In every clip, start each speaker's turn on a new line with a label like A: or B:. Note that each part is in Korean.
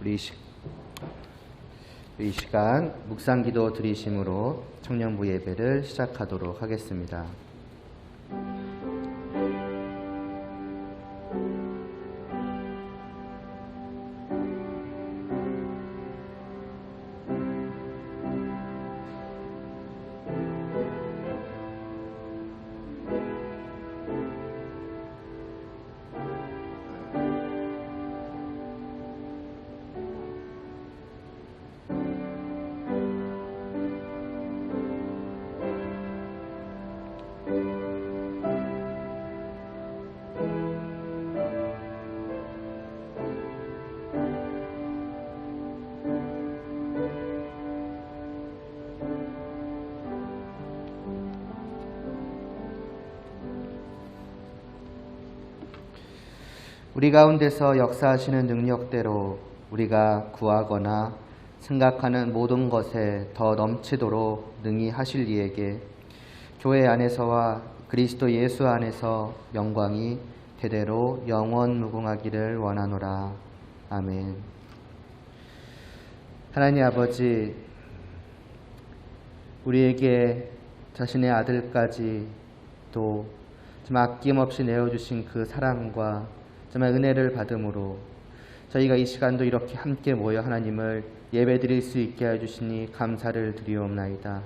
A: 우리 이 시간 묵상기도 드리심으로 청년부 예배를 시작하도록 하겠습니다. 우리 가운데서 역사하시는 능력대로 우리가 구하거나 생각하는 모든 것에 더 넘치도록 능히 하실 이에게 교회 안에서와 그리스도 예수 안에서 영광이 대대로 영원무궁하기를 원하노라. 아멘. 하나님 아버지, 우리에게 자신의 아들까지 또 정말 아낌없이 내어주신 그 사랑과 정말 은혜를 받음으로 저희가 이 시간도 이렇게 함께 모여 하나님을 예배드릴 수 있게 해주시니 감사를 드리옵나이다.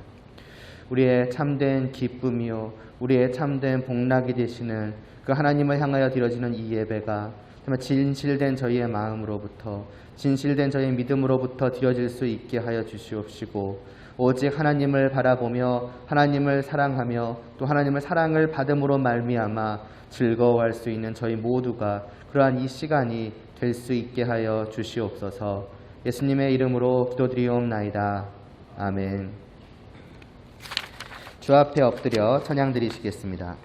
A: 우리의 참된 기쁨이요 우리의 참된 복락이 되시는 그 하나님을 향하여 드려지는 이 예배가 정말 진실된 저희의 마음으로부터 진실된 저희의 믿음으로부터 드려질 수 있게 하여 주시옵시고 오직 하나님을 바라보며 하나님을 사랑하며 또 하나님의 사랑을 받음으로 말미암아 즐거워할 수 있는 저희 모두가 그러한 이 시간이 될 수 있게 하여 주시옵소서. 예수님의 이름으로 기도드리옵나이다. 아멘. 주 앞에 엎드려 찬양 드리시겠습니다.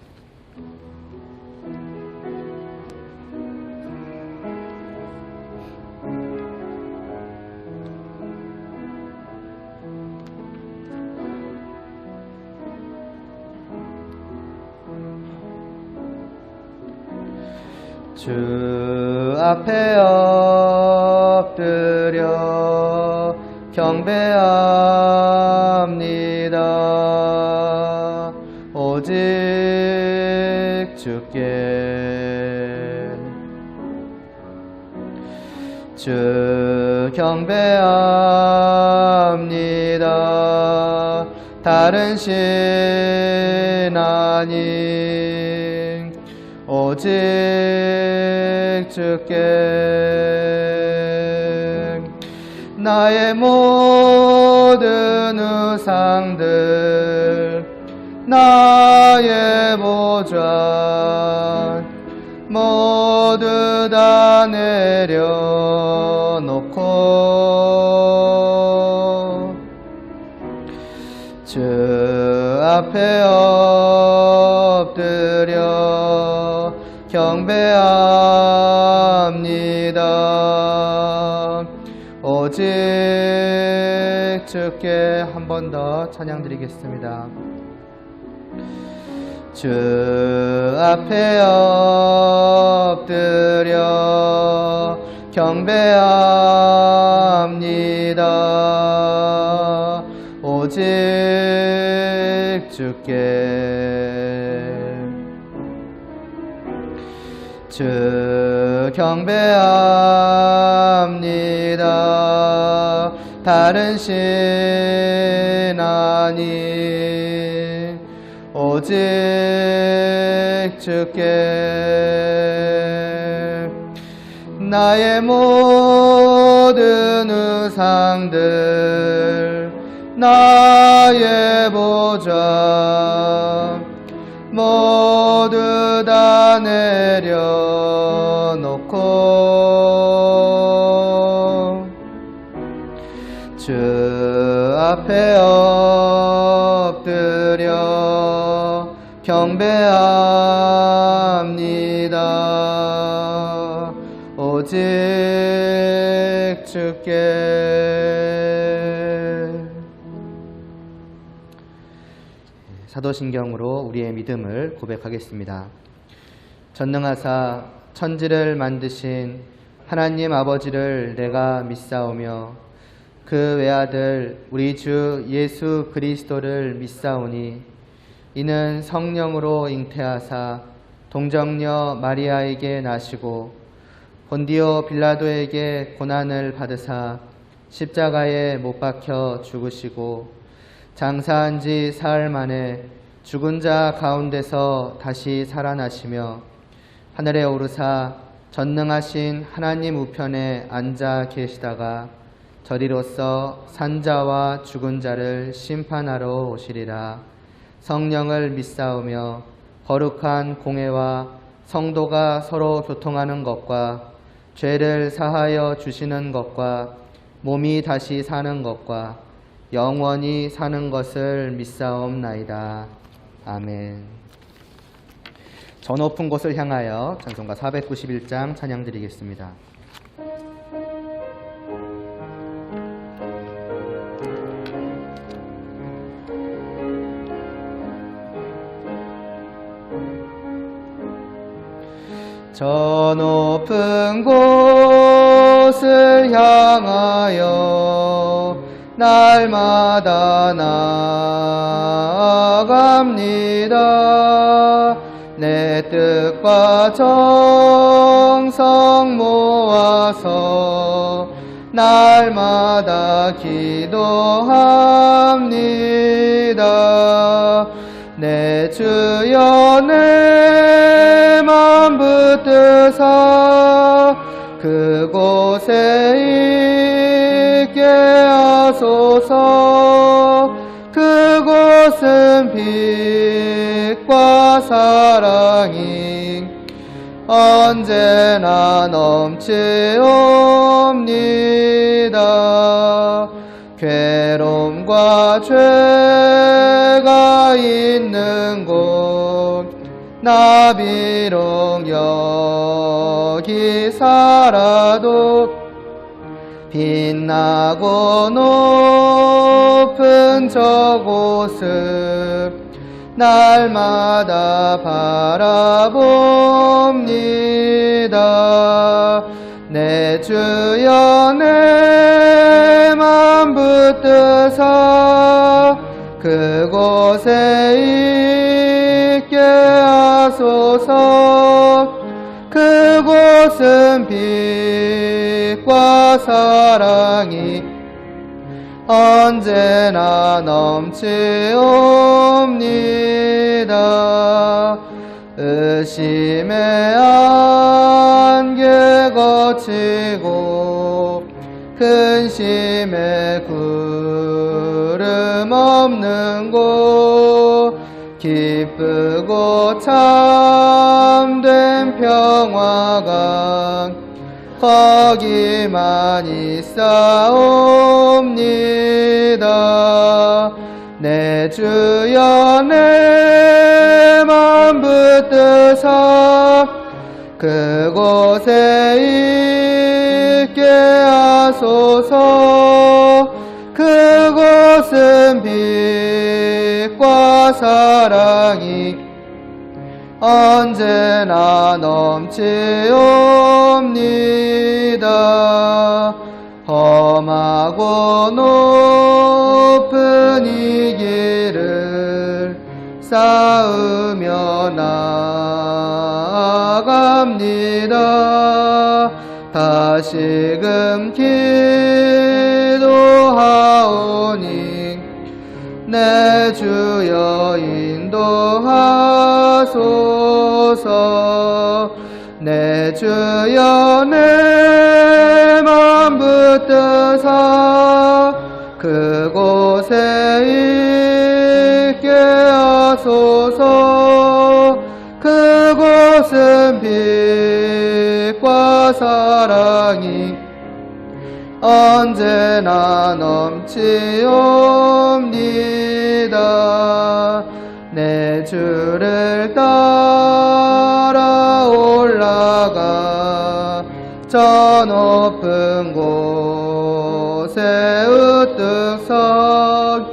A: 주 앞에 엎드려 경배합니다. 오직 주께 주 경배합니다. 다른 신 아님 오직 주께 나의 모든 우상들 나의 보좌 모두 다 내려놓고 주 앞에 엎드려 경배합니다. 오직 주께 한 번 더 찬양 드리겠습니다. 주 앞에 엎드려 경배합니다. 오직 주께 주 경배합니다. 다른 신 아님 오직 주께 나의 모든 우상들 나의 보좌 모두 다 내려놓고 주 앞에 엎드려 경배합니다. 오직 주께 사도신경으로 우리의 믿음을 고백하겠습니다. 전능하사 천지를 만드신 하나님 아버지를 내가 믿사오며 그 외아들 우리 주 예수 그리스도를 믿사오니 이는 성령으로 잉태하사 동정녀 마리아에게 나시고 본디오 빌라도에게 고난을 받으사 십자가에 못 박혀 죽으시고 장사한 지 사흘 만에 죽은 자 가운데서 다시 살아나시며 하늘에 오르사 전능하신 하나님 우편에 앉아 계시다가 저리로서 산자와 죽은 자를 심판하러 오시리라. 성령을 믿사오며 거룩한 공회와 성도가 서로 교통하는 것과 죄를 사하여 주시는 것과 몸이 다시 사는 것과 영원히 사는 것을 믿사옵나이다. 아멘. 저 높은 곳을 향하여 찬송가 491장 찬양 드리겠습니다. 저 높은 곳을 향하여 날마다 나아갑니다. 내 뜻과 정성 모아서 날마다 기도합니다. 내 주여 내 맘 붙드사 그곳에 있게 하소서. 그곳은 빛과 사랑이 언제나 넘치옵니다. 괴로움과 죄가 있는 곳 나 비록 여기 살아도 빛나고 높은 저곳을 날마다 바라봅니다. 내 주여 내 맘 붙드사 그곳에 있게 하소서. 그곳은 빛과 사랑이 언제나 넘치옵니다. 의심의 안개 거치고 근심의 구름 없는 곳 기쁘고 참된 평화가 거기만 있사옵니다. 내 주여 내 맘 붙드사 그곳에 있게 하소서. 그곳은 빛과 사랑이 언제나 넘치옵니다. 험하고 높은 이 길을 쌓으며 나아갑니다. 다시금 기도하오니 내 주여 인도하소서. 내 주여 내 맘 붙드사 그곳에 있게 하소서. 그곳은 빛과 사랑이 언제나 넘치옵니다. 내 주를 따라 올라가 저 높은 곳에 우뚝 서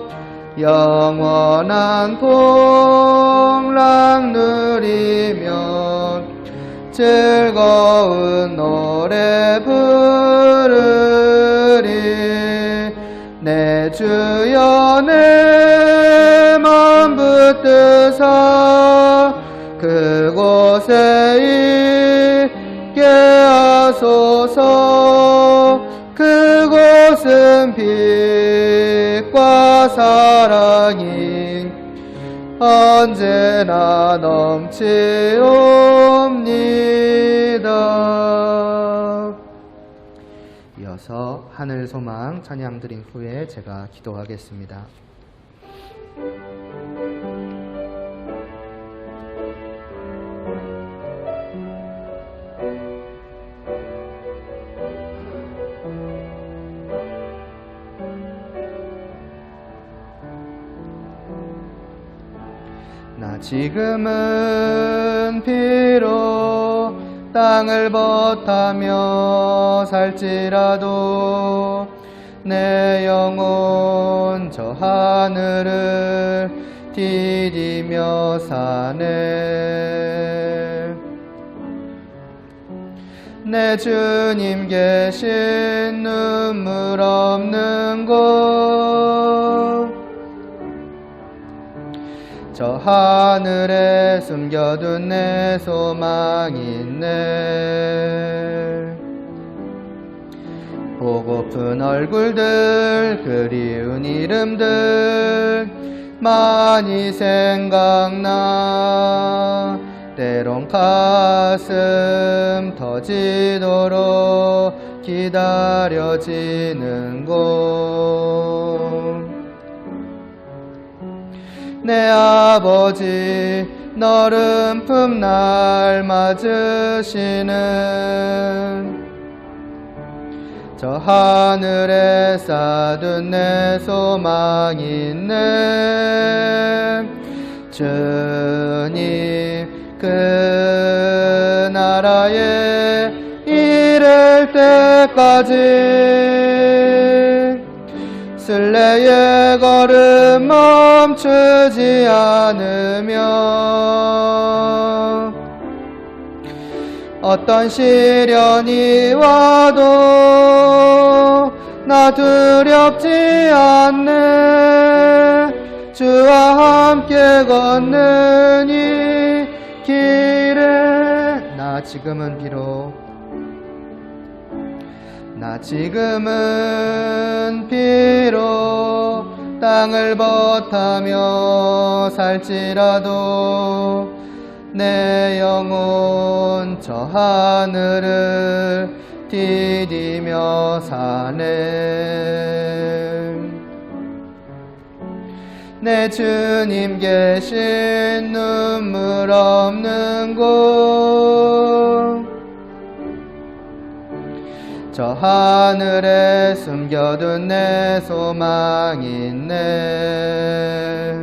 A: 영원한 풍랑 누리며 즐거운 노래 부르리. 내 주여 내 맘 붙드사 그곳에 있게 하소서. 그곳은 빛과 사랑이 언제나 넘치옵니다. 이어서 하늘 소망 찬양 드린 후에 제가 기도하겠습니다. 나 지금은 비록 땅을 벗하며 살지라도 내 영혼 저 하늘을 디디며 사네. 내 주님 계신 눈물 없는 곳 저 하늘에 숨겨둔 내 소망이 있네. 보고픈 얼굴들 그리운 이름들 많이 생각나. 때론 가슴 터지도록 기다려지는 곳. 내 아버지 너른 품 날 맞으시는 저 하늘에 쌓둔 내 소망이 있네. 주님 그 나라에 이를 때까지 순례의 걸음 멈추지 않으며 어떤 시련이 와도 나 두렵지 않네. 주와 함께 걷는 이 길에 나 지금은 비록 땅을 벗하며 살지라도 내 영혼 저 하늘을 디디며 사네. 내 주님 계신 눈물 없는 곳 저 하늘에 숨겨둔 내 소망이 있네.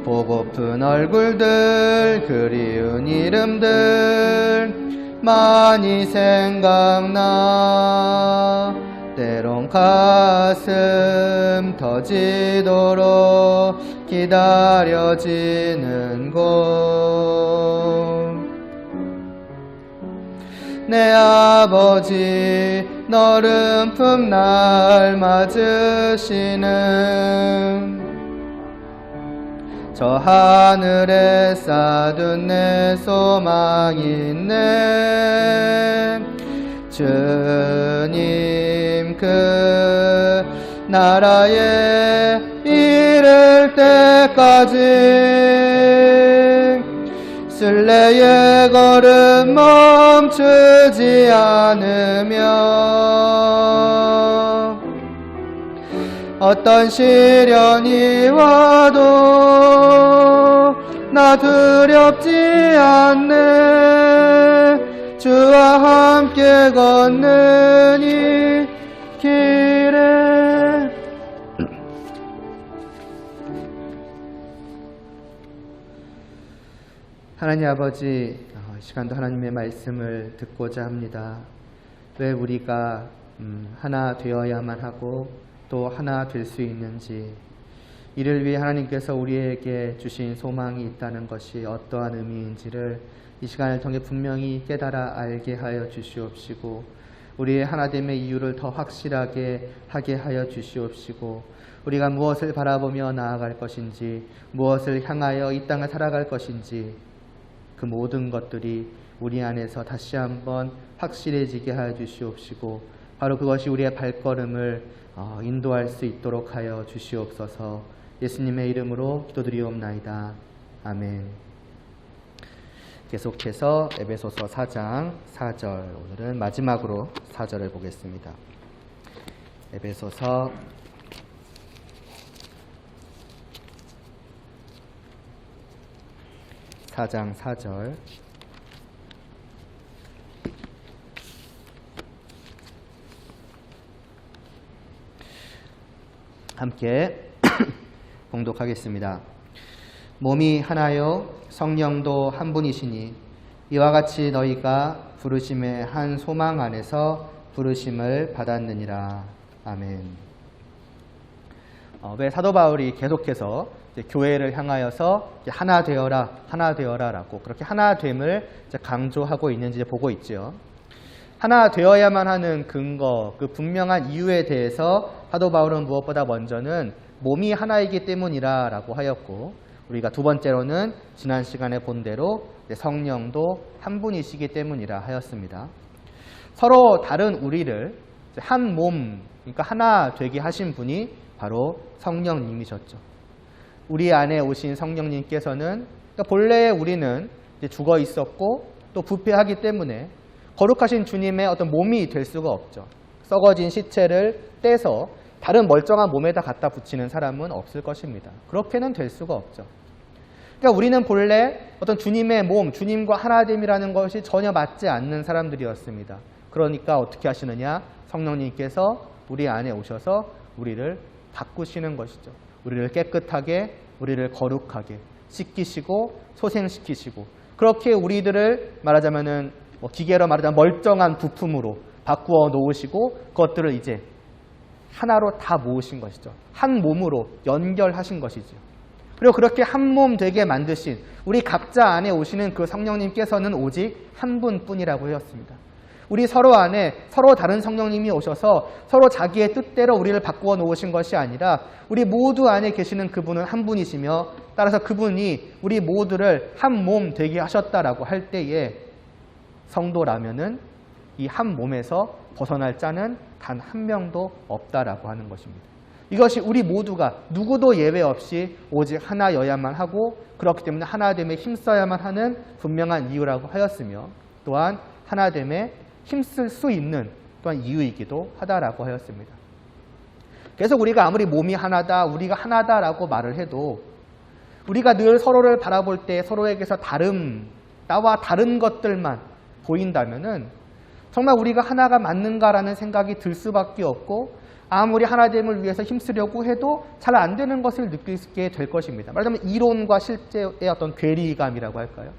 A: 보고픈 얼굴들 그리운 이름들 많이 생각나. 때론 가슴 터지도록 기다려지는 곳. 내 아버지 너른 품 날 맞으시는 저 하늘에 쌓둔 내 소망이 있네. 주님 그 나라에 이를 때까지 순례의 걸음 멈추지 않으며 어떤 시련이 와도 나 두렵지 않네. 주와 함께 걷는 이 길에 하나님 아버지, 이 시간도 하나님의 말씀을 듣고자 합니다. 왜 우리가 하나 되어야만 하고 또 하나 될 수 있는지, 이를 위해 하나님께서 우리에게 주신 소망이 있다는 것이 어떠한 의미인지를 이 시간을 통해 분명히 깨달아 알게 하여 주시옵시고, 우리의 하나됨의 이유를 더 확실하게 하게 하여 주시옵시고, 우리가 무엇을 바라보며 나아갈 것인지, 무엇을 향하여 이 땅을 살아갈 것인지, 그 모든 것들이 우리 안에서 다시 한번 확실해지게 하여 주시옵시고, 바로 그것이 우리의 발걸음을 인도할 수 있도록 하여 주시옵소서. 예수님의 이름으로 기도드리옵나이다. 아멘. 계속해서 에베소서 4장 4절, 오늘은 마지막으로 4절을 보겠습니다. 에베소서 4장 4절. 함께 봉독하겠습니다. 몸이 하나요 성령도 한 분이시니 이와 같이 너희가 부르심의 한 소망 안에서 부르심을 받았느니라. 아멘. 왜 사도 바울이 계속해서 교회를 향하여서 하나 되어라, 하나 되어라라고 그렇게 하나됨을 강조하고 있는지 보고 있죠. 하나 되어야만 하는 근거, 그 분명한 이유에 대해서 사도 바울은 무엇보다 먼저는 몸이 하나이기 때문이라고 하였고, 우리가 두 번째로는 지난 시간에 본 대로 성령도 한 분이시기 때문이라 하였습니다. 서로 다른 우리를 한 몸, 그러니까 하나 되게 하신 분이 바로 성령님이셨죠. 우리 안에 오신 성령님께서는, 그러니까 본래 우리는 죽어 있었고 또 부패하기 때문에 거룩하신 주님의 어떤 몸이 될 수가 없죠. 썩어진 시체를 떼서 다른 멀쩡한 몸에다 갖다 붙이는 사람은 없을 것입니다. 그렇게는 될 수가 없죠. 그러니까 우리는 본래 어떤 주님의 몸, 주님과 하나됨이라는 것이 전혀 맞지 않는 사람들이었습니다. 그러니까 어떻게 하시느냐? 성령님께서 우리 안에 오셔서 우리를 바꾸시는 것이죠. 우리를 깨끗하게, 우리를 거룩하게 씻기시고 소생시키시고, 그렇게 우리들을 말하자면은 기계로 말하자면 멀쩡한 부품으로 바꾸어 놓으시고 그것들을 이제 하나로 다 모으신 것이죠. 한 몸으로 연결하신 것이죠. 그리고 그렇게 한 몸 되게 만드신 우리 각자 안에 오시는 그 성령님께서는 오직 한 분뿐이라고 하였습니다. 우리 서로 안에 서로 다른 성령님이 오셔서 서로 자기의 뜻대로 우리를 바꾸어 놓으신 것이 아니라 우리 모두 안에 계시는 그분은 한 분이시며, 따라서 그분이 우리 모두를 한 몸 되게 하셨다라고 할 때에 성도라면은 이 한 몸에서 벗어날 자는 단 한 명도 없다라고 하는 것입니다. 이것이 우리 모두가 누구도 예외 없이 오직 하나여야만 하고, 그렇기 때문에 하나됨에 힘써야만 하는 분명한 이유라고 하였으며, 또한 하나됨에 힘쓸 수 있는 또한 이유이기도 하다라고 하였습니다. 그래서 우리가 아무리 몸이 하나다, 우리가 하나다라고 말을 해도 우리가 늘 서로를 바라볼 때 서로에게서 나와 다른 것들만 보인다면은 정말 우리가 하나가 맞는가라는 생각이 들 수밖에 없고, 아무리 하나됨을 위해서 힘쓰려고 해도 잘 안 되는 것을 느끼게 될 것입니다. 말하자면 이론과 실제의 어떤 괴리감이라고 할까요?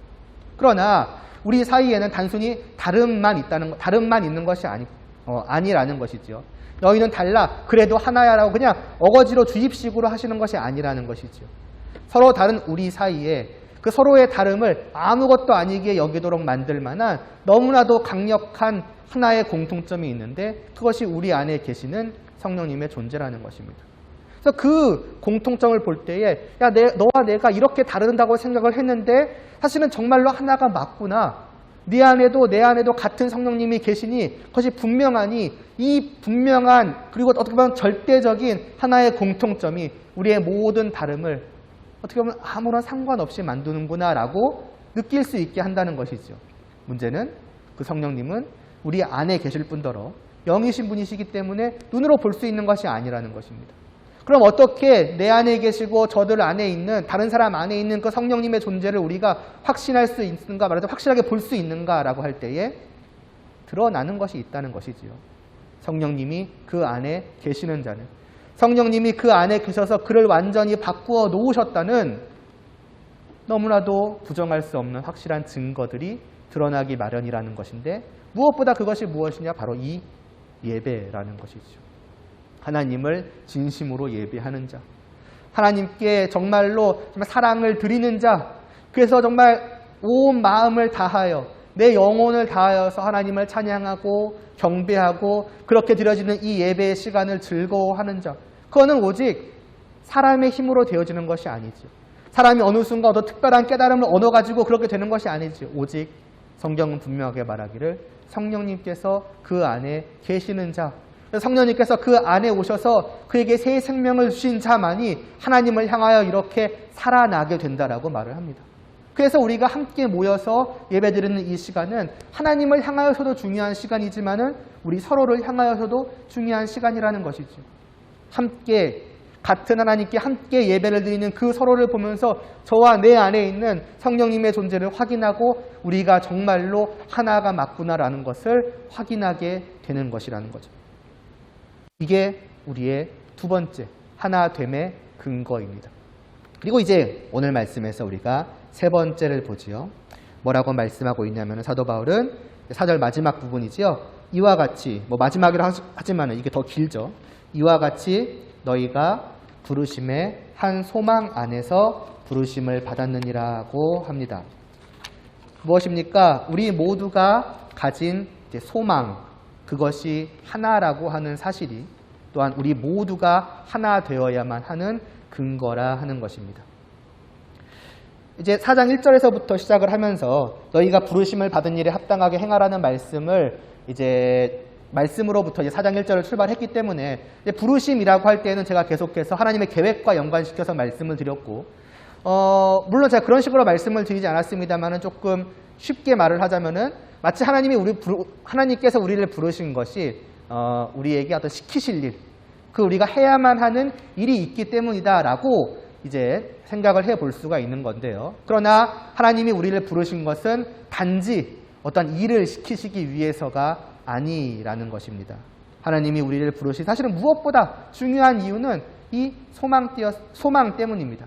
A: 그러나 우리 사이에는 단순히 다름만 있는 것이 아니라는 것이죠. 너희는 달라, 그래도 하나야라고 그냥 어거지로 주입식으로 하시는 것이 아니라는 것이죠. 서로 다른 우리 사이에 그 서로의 다름을 아무것도 아니게 여기도록 만들 만한 너무나도 강력한 하나의 공통점이 있는데, 그것이 우리 안에 계시는 성령님의 존재라는 것입니다. 그래서 그 공통점을 볼 때에 너와 내가 이렇게 다르다고 생각을 했는데 사실은 정말로 하나가 맞구나. 네 안에도 내 안에도 같은 성령님이 계시니 그것이 분명하니 이 분명한, 그리고 어떻게 보면 절대적인 하나의 공통점이 우리의 모든 다름을 어떻게 보면 아무런 상관없이 만드는구나 라고 느낄 수 있게 한다는 것이죠. 문제는 그 성령님은 우리 안에 계실 뿐더러 영이신 분이시기 때문에 눈으로 볼 수 있는 것이 아니라는 것입니다. 그럼 어떻게 내 안에 계시고 저들 안에 있는, 다른 사람 안에 있는 그 성령님의 존재를 우리가 확신할 수 있는가, 말하자면 확실하게 볼 수 있는가라고 할 때에 드러나는 것이 있다는 것이지요. 성령님이 그 안에 계시는 자는, 성령님이 그 안에 계셔서 그를 완전히 바꾸어 놓으셨다는 너무나도 부정할 수 없는 확실한 증거들이 드러나기 마련이라는 것인데, 무엇보다 그것이 무엇이냐? 바로 이 예배라는 것이죠. 하나님을 진심으로 예배하는 자, 하나님께 정말로 정말 사랑을 드리는 자, 그래서 정말 온 마음을 다하여 내 영혼을 다하여서 하나님을 찬양하고 경배하고 그렇게 드려지는 이 예배의 시간을 즐거워하는 자, 그거는 오직 사람의 힘으로 되어지는 것이 아니죠. 사람이 어느 순간 어떤 특별한 깨달음을 얻어가지고 그렇게 되는 것이 아니죠. 오직 성경은 분명하게 말하기를 성령님께서 그 안에 계시는 자, 성령님께서 그 안에 오셔서 그에게 새 생명을 주신 자만이 하나님을 향하여 이렇게 살아나게 된다라고 말을 합니다. 그래서 우리가 함께 모여서 예배드리는 이 시간은 하나님을 향하여서도 중요한 시간이지만은 우리 서로를 향하여서도 중요한 시간이라는 것이죠. 함께 같은 하나님께 함께 예배를 드리는 그 서로를 보면서 저와 내 안에 있는 성령님의 존재를 확인하고 우리가 정말로 하나가 맞구나라는 것을 확인하게 되는 것이라는 거죠. 이게 우리의 두 번째 하나됨의 근거입니다. 그리고 이제 오늘 말씀에서 우리가 세 번째를 보지요. 뭐라고 말씀하고 있냐면 사도 바울은 4절 마지막 부분이지요. 이와 같이 마지막이라 하지만 이게 더 길죠. 이와 같이 너희가 부르심의 한 소망 안에서 부르심을 받았느니라고 합니다. 무엇입니까? 우리 모두가 가진 소망, 그것이 하나라고 하는 사실이 또한 우리 모두가 하나 되어야만 하는 근거라 하는 것입니다. 이제 4장 1절에서부터 시작을 하면서 너희가 부르심을 받은 일에 합당하게 행하라는 말씀을 이제 말씀으로부터 이제 4장 1절을 출발했기 때문에 이제 부르심이라고 할 때는 제가 계속해서 하나님의 계획과 연관시켜서 말씀을 드렸고 물론 제가 그런 식으로 말씀을 드리지 않았습니다만은 조금 쉽게 말을 하자면은 마치 하나님께서 우리를 부르신 것이 우리에게 어떤 시키실 일, 그 우리가 해야만 하는 일이 있기 때문이다라고 이제 생각을 해볼 수가 있는 건데요. 그러나 하나님이 우리를 부르신 것은 단지 어떤 일을 시키시기 위해서가 아니라는 것입니다. 하나님이 우리를 부르신 사실은 무엇보다 중요한 이유는 이 소망 때문입니다.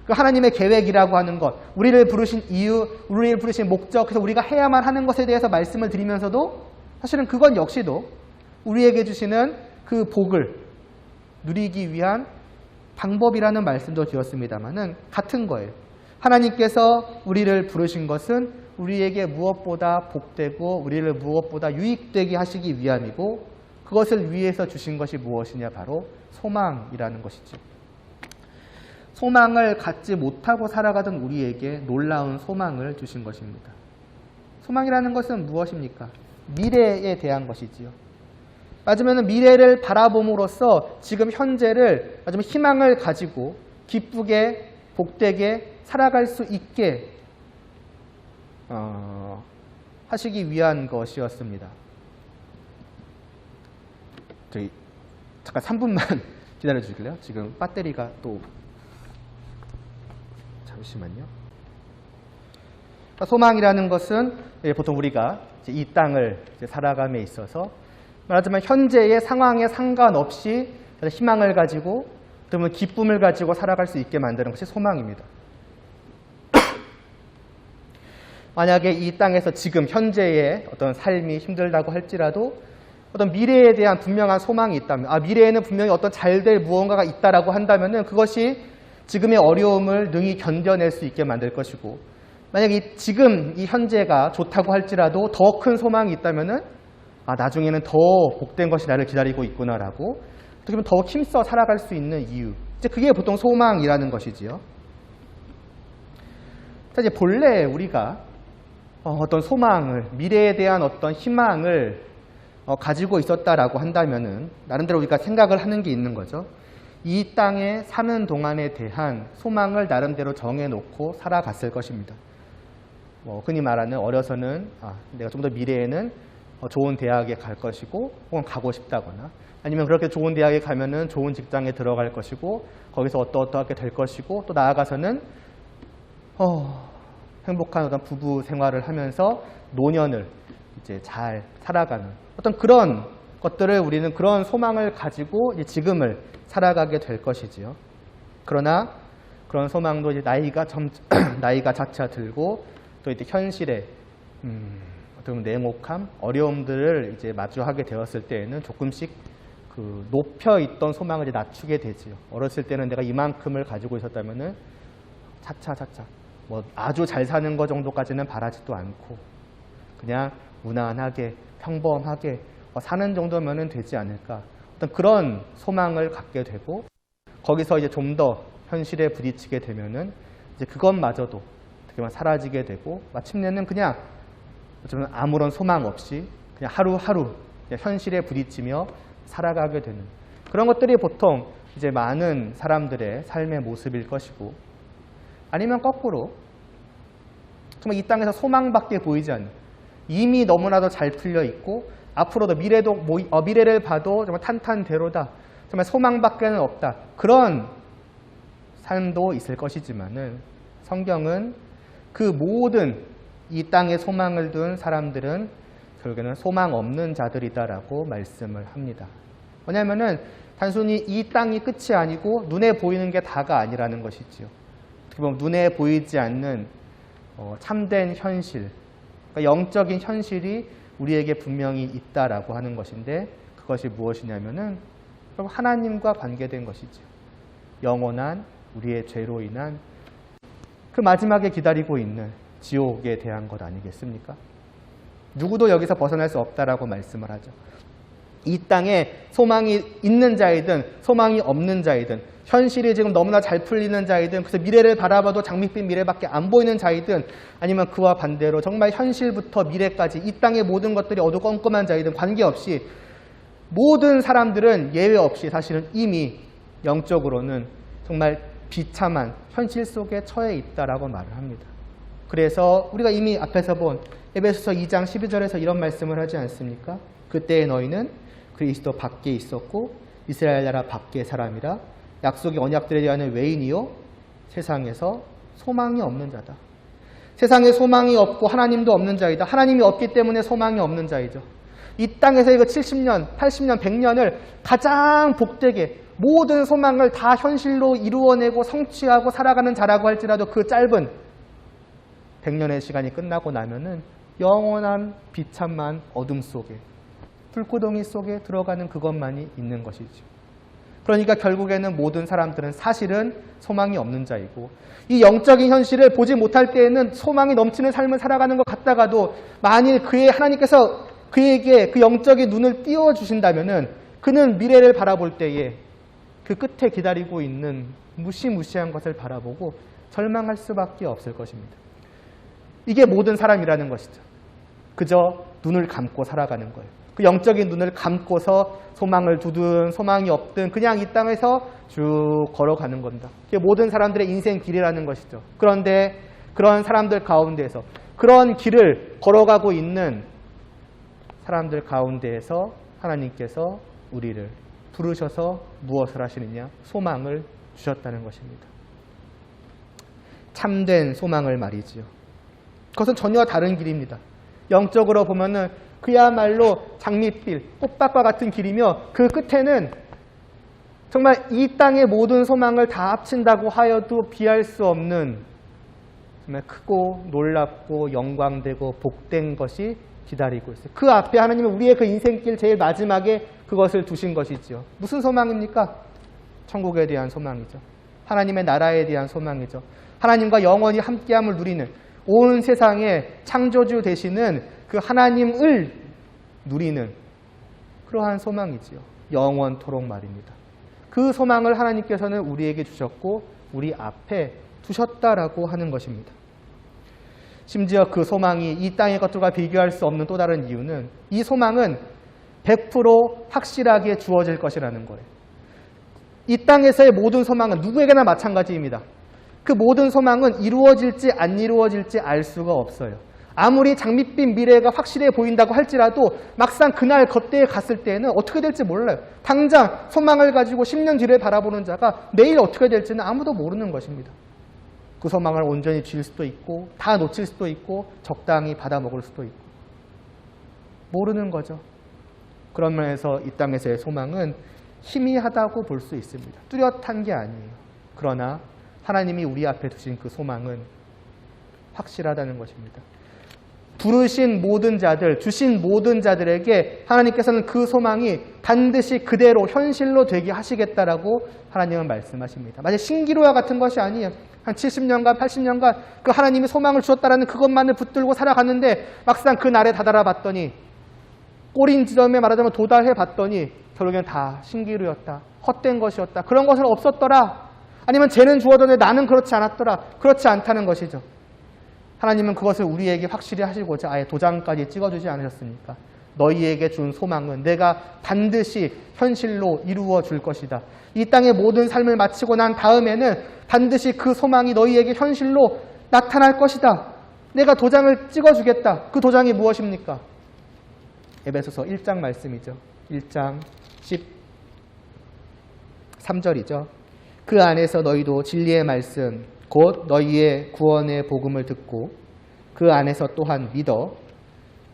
A: 그 하나님의 계획이라고 하는 것, 우리를 부르신 이유, 우리를 부르신 목적, 그래서 우리가 해야만 하는 것에 대해서 말씀을 드리면서도 사실은 그건 역시도 우리에게 주시는 그 복을 누리기 위한 방법이라는 말씀도 드렸습니다만은 같은 거예요. 하나님께서 우리를 부르신 것은 우리에게 무엇보다 복되고 우리를 무엇보다 유익되게 하시기 위함이고 그것을 위해서 주신 것이 무엇이냐 바로 소망이라는 것이죠. 소망을 갖지 못하고 살아가던 우리에게 놀라운 소망을 주신 것입니다. 소망이라는 것은 무엇입니까? 미래에 대한 것이지요. 맞으면 미래를 바라봄으로써 지금 현재를 맞으면 희망을 가지고 기쁘게 복되게 살아갈 수 있게 하시기 위한 것이었습니다. 저희 잠깐 3분만 기다려 주실래요? 지금 배터리가 또 잠시만요. 소망이라는 것은 보통 우리가 이 땅을 살아감에 있어서 말하자면 현재의 상황에 상관없이 희망을 가지고 그러면 기쁨을 가지고 살아갈 수 있게 만드는 것이 소망입니다. 만약에 이 땅에서 지금 현재의 어떤 삶이 힘들다고 할지라도 어떤 미래에 대한 분명한 소망이 있다면 미래에는 분명히 어떤 잘될 무언가가 있다라고 한다면은 그것이 지금의 어려움을 능히 견뎌낼 수 있게 만들 것이고 만약에 지금 이 현재가 좋다고 할지라도 더 큰 소망이 있다면은 나중에는 더 복된 것이 나를 기다리고 있구나라고 어떻게 보면 더 힘써 살아갈 수 있는 이유 이제 그게 보통 소망이라는 것이지요. 자, 이제 본래 우리가 어떤 소망을 미래에 대한 어떤 희망을 가지고 있었다라고 한다면은 나름대로 우리가 생각을 하는 게 있는 거죠. 이 땅에 사는 동안에 대한 소망을 나름대로 정해놓고 살아갔을 것입니다. 흔히 말하는 어려서는 내가 좀 더 미래에는 좋은 대학에 갈 것이고 혹은 가고 싶다거나 아니면 그렇게 좋은 대학에 가면은 좋은 직장에 들어갈 것이고 거기서 어떠하게 될 것이고 또 나아가서는 행복한 어떤 부부 생활을 하면서 노년을 이제 잘 살아가는 어떤 그런 것들을 우리는 그런 소망을 가지고 이제 지금을 살아가게 될 것이지요. 그러나 그런 소망도 이제 나이가 차차 들고 또 이제 현실에 어떤 냉혹함, 어려움들을 이제 마주하게 되었을 때에는 조금씩 그 높여 있던 소망을 이제 낮추게 되지요. 어렸을 때는 내가 이만큼을 가지고 있었다면은 차차 뭐 아주 잘 사는 거 정도까지는 바라지도 않고 그냥 무난하게 평범하게 사는 정도면은 되지 않을까. 어떤 그런 소망을 갖게 되고 거기서 이제 좀 더 현실에 부딪히게 되면은 이제 그것마저도 어떻게 보면 사라지게 되고 마침내는 그냥 어쩌면 아무런 소망 없이 그냥 하루하루 그냥 현실에 부딪히며 살아가게 되는 그런 것들이 보통 이제 많은 사람들의 삶의 모습일 것이고 아니면 거꾸로 정말 이 땅에서 소망밖에 보이지 않는 이미 너무나도 잘 풀려 있고 앞으로도 미래를 봐도 정말 탄탄대로다. 정말 소망밖에는 없다. 그런 삶도 있을 것이지만은 성경은 그 모든 이 땅에 소망을 둔 사람들은 결국에는 소망 없는 자들이다라고 말씀을 합니다. 왜냐하면은 단순히 이 땅이 끝이 아니고 눈에 보이는 게 다가 아니라는 것이지요. 어떻게 보면 눈에 보이지 않는 참된 현실, 그러니까 영적인 현실이 우리에게 분명히 있다라고 하는 것인데 그것이 무엇이냐면은 결국 하나님과 관계된 것이죠. 영원한 우리의 죄로 인한 그 마지막에 기다리고 있는 지옥에 대한 것 아니겠습니까? 누구도 여기서 벗어날 수 없다라고 말씀을 하죠. 이 땅에 소망이 있는 자이든 소망이 없는 자이든 현실이 지금 너무나 잘 풀리는 자이든 그래서 미래를 바라봐도 장밋빛 미래밖에 안 보이는 자이든 아니면 그와 반대로 정말 현실부터 미래까지 이 땅의 모든 것들이 어두컴컴한 자이든 관계없이 모든 사람들은 예외 없이 사실은 이미 영적으로는 정말 비참한 현실 속에 처해 있다라고 말을 합니다. 그래서 우리가 이미 앞에서 본 에베소서 2장 12절에서 이런 말씀을 하지 않습니까? 그때의 너희는 그리스도 밖에 있었고 이스라엘 나라 밖의 사람이라 약속의 언약들에 대한 외인이요 세상에서 소망이 없는 자다. 세상에 소망이 없고 하나님도 없는 자이다. 하나님이 없기 때문에 소망이 없는 자이죠. 이 땅에서 이거 70년, 80년, 100년을 가장 복되게 모든 소망을 다 현실로 이루어내고 성취하고 살아가는 자라고 할지라도 그 짧은 100년의 시간이 끝나고 나면은 영원한 비참한 어둠 속에 불구덩이 속에 들어가는 그것만이 있는 것이죠. 그러니까 결국에는 모든 사람들은 사실은 소망이 없는 자이고 이 영적인 현실을 보지 못할 때에는 소망이 넘치는 삶을 살아가는 것 같다가도 만일 하나님께서 그에게 그 영적인 눈을 띄워주신다면은 그는 미래를 바라볼 때에 그 끝에 기다리고 있는 무시무시한 것을 바라보고 절망할 수밖에 없을 것입니다. 이게 모든 사람이라는 것이죠. 그저 눈을 감고 살아가는 거예요. 그 영적인 눈을 감고서 소망을 두든 소망이 없든 그냥 이 땅에서 쭉 걸어가는 겁니다. 그게 모든 사람들의 인생 길이라는 것이죠. 그런데 그런 사람들 가운데에서 그런 길을 걸어가고 있는 사람들 가운데에서 하나님께서 우리를 부르셔서 무엇을 하시느냐? 소망을 주셨다는 것입니다. 참된 소망을 말이지요. 그것은 전혀 다른 길입니다. 영적으로 보면은 그야말로 장밋빛, 꽃밭과 같은 길이며 그 끝에는 정말 이 땅의 모든 소망을 다 합친다고 하여도 비할 수 없는 정말 크고 놀랍고 영광되고 복된 것이 기다리고 있어요. 그 앞에 하나님은 우리의 그 인생길 제일 마지막에 그것을 두신 것이지요. 무슨 소망입니까? 천국에 대한 소망이죠. 하나님의 나라에 대한 소망이죠. 하나님과 영원히 함께함을 누리는 온 세상의 창조주 되시는 그 하나님을 누리는 그러한 소망이지요. 영원토록 말입니다. 그 소망을 하나님께서는 우리에게 주셨고 우리 앞에 두셨다라고 하는 것입니다. 심지어 그 소망이 이 땅의 것들과 비교할 수 없는 또 다른 이유는 이 소망은 100% 확실하게 주어질 것이라는 거예요. 이 땅에서의 모든 소망은 누구에게나 마찬가지입니다. 그 모든 소망은 이루어질지 안 이루어질지 알 수가 없어요. 아무리 장밋빛 미래가 확실해 보인다고 할지라도 막상 그날 그때에 갔을 때는 어떻게 될지 몰라요. 당장 소망을 가지고 10년 뒤를 바라보는 자가 내일 어떻게 될지는 아무도 모르는 것입니다. 그 소망을 온전히 쥘 수도 있고 다 놓칠 수도 있고 적당히 받아먹을 수도 있고 모르는 거죠. 그런 면에서 이 땅에서의 소망은 희미하다고 볼 수 있습니다. 뚜렷한 게 아니에요. 그러나 하나님이 우리 앞에 두신 그 소망은 확실하다는 것입니다. 부르신 모든 자들, 주신 모든 자들에게 하나님께서는 그 소망이 반드시 그대로 현실로 되게 하시겠다라고 하나님은 말씀하십니다. 마치 신기루와 같은 것이 아니에요. 한 70년간, 80년간 그 하나님이 소망을 주었다라는 그것만을 붙들고 살아갔는데 막상 그 날에 다다라 봤더니 꼬린 지점에 말하자면 도달해 봤더니 결국엔 다 신기루였다. 헛된 것이었다. 그런 것은 없었더라. 아니면 쟤는 주어졌는데 나는 그렇지 않았더라. 그렇지 않다는 것이죠. 하나님은 그것을 우리에게 확실히 하시고자 아예 도장까지 찍어주지 않으셨습니까? 너희에게 준 소망은 내가 반드시 현실로 이루어 줄 것이다. 이 땅의 모든 삶을 마치고 난 다음에는 반드시 그 소망이 너희에게 현실로 나타날 것이다. 내가 도장을 찍어주겠다. 그 도장이 무엇입니까? 에베소서 1장 말씀이죠. 1장 13절이죠. 그 안에서 너희도 진리의 말씀 곧 너희의 구원의 복음을 듣고 그 안에서 또한 믿어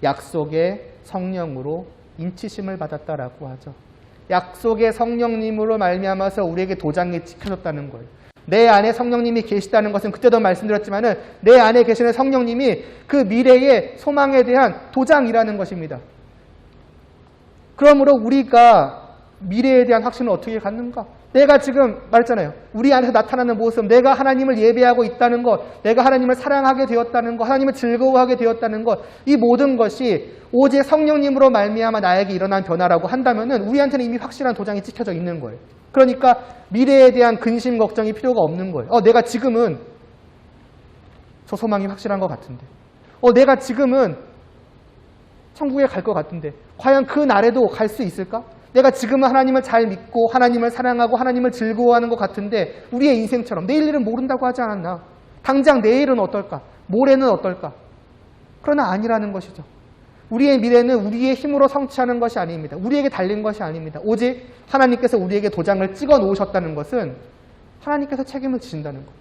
A: 약속의 성령으로 인치심을 받았다라고 하죠. 약속의 성령님으로 말미암아서 우리에게 도장이 찍혀졌다는 거예요. 내 안에 성령님이 계시다는 것은 그때도 말씀드렸지만은 내 안에 계시는 성령님이 그 미래의 소망에 대한 도장이라는 것입니다. 그러므로 우리가 미래에 대한 확신을 어떻게 갖는가? 내가 지금 말했잖아요. 우리 안에서 나타나는 모습, 내가 하나님을 예배하고 있다는 것, 내가 하나님을 사랑하게 되었다는 것, 하나님을 즐거워하게 되었다는 것, 이 모든 것이 오직 성령님으로 말미암아 나에게 일어난 변화라고 한다면은 우리한테는 이미 확실한 도장이 찍혀져 있는 거예요. 그러니까 미래에 대한 근심, 걱정이 필요가 없는 거예요. 내가 지금은 저 소망이 확실한 것 같은데. 내가 지금은 천국에 갈 것 같은데. 과연 그 날에도 갈 수 있을까? 내가 지금은 하나님을 잘 믿고 하나님을 사랑하고 하나님을 즐거워하는 것 같은데 우리의 인생처럼 내일 일은 모른다고 하지 않았나? 당장 내일은 어떨까? 모레는 어떨까? 그러나 아니라는 것이죠. 우리의 미래는 우리의 힘으로 성취하는 것이 아닙니다. 우리에게 달린 것이 아닙니다. 오직 하나님께서 우리에게 도장을 찍어 놓으셨다는 것은 하나님께서 책임을 지신다는 것.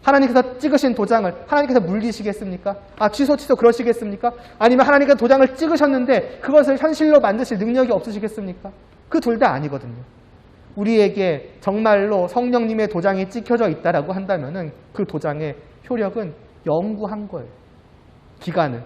A: 하나님께서 찍으신 도장을 하나님께서 물리시겠습니까? 취소 그러시겠습니까? 아니면 하나님께서 도장을 찍으셨는데 그것을 현실로 만드실 능력이 없으시겠습니까? 그 둘 다 아니거든요. 우리에게 정말로 성령님의 도장이 찍혀져 있다라고 한다면은 그 도장의 효력은 영구한 거예요. 기간은.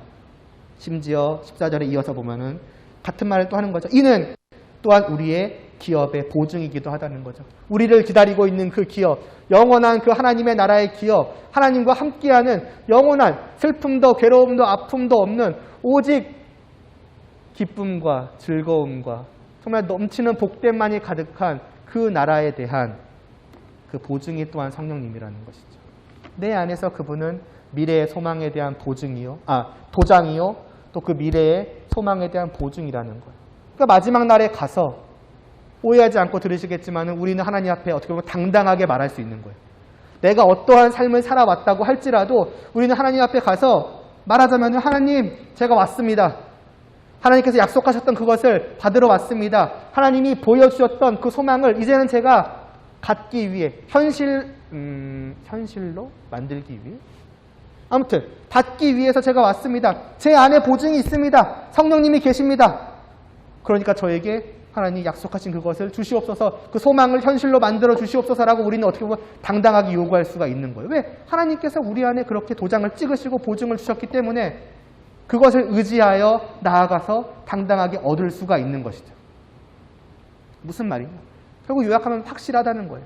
A: 심지어 14절에 이어서 보면은 같은 말을 또 하는 거죠. 이는 또한 우리의 기업의 보증이기도 하다는 거죠. 우리를 기다리고 있는 그 기업, 영원한 그 하나님의 나라의 기업, 하나님과 함께하는 영원한 슬픔도 괴로움도 아픔도 없는 오직 기쁨과 즐거움과 정말 넘치는 복됨만이 가득한 그 나라에 대한 그 보증이 또한 성령님이라는 것이죠. 내 안에서 그분은 미래의 소망에 대한 도장이요, 또 그 미래의 소망에 대한 보증이라는 거예요. 그러니까 마지막 날에 가서 오해하지 않고 들으시겠지만 우리는 하나님 앞에 어떻게 보면 당당하게 말할 수 있는 거예요. 내가 어떠한 삶을 살아왔다고 할지라도 우리는 하나님 앞에 가서 말하자면 하나님 제가 왔습니다. 하나님께서 약속하셨던 그것을 받으러 왔습니다. 하나님이 보여주셨던 그 소망을 이제는 제가 갖기 위해 현실로 만들기 위해 아무튼 받기 위해서 제가 왔습니다. 제 안에 보증이 있습니다. 성령님이 계십니다. 그러니까 저에게 하나님 약속하신 그것을 주시옵소서, 그 소망을 현실로 만들어 주시옵소서라고 우리는 어떻게 보면 당당하게 요구할 수가 있는 거예요. 왜? 하나님께서 우리 안에 그렇게 도장을 찍으시고 보증을 주셨기 때문에 그것을 의지하여 나아가서 당당하게 얻을 수가 있는 것이죠. 무슨 말이냐? 결국 요약하면 확실하다는 거예요.